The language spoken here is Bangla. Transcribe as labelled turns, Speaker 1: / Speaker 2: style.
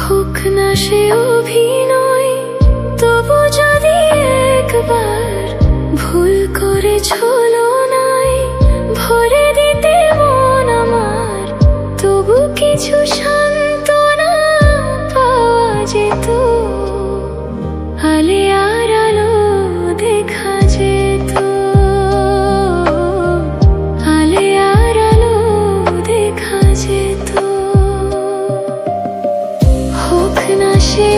Speaker 1: হোক না সে অভিনয়, তবু যদি একবার ভুল করে ছলনায় ভরে দিতে মন আমার, তবু কিছু সান্ত্বনা পাওয়া যেত। আলে আর আলো দেখা যেত, আলে আর আলো দেখা যেত। হোক না সে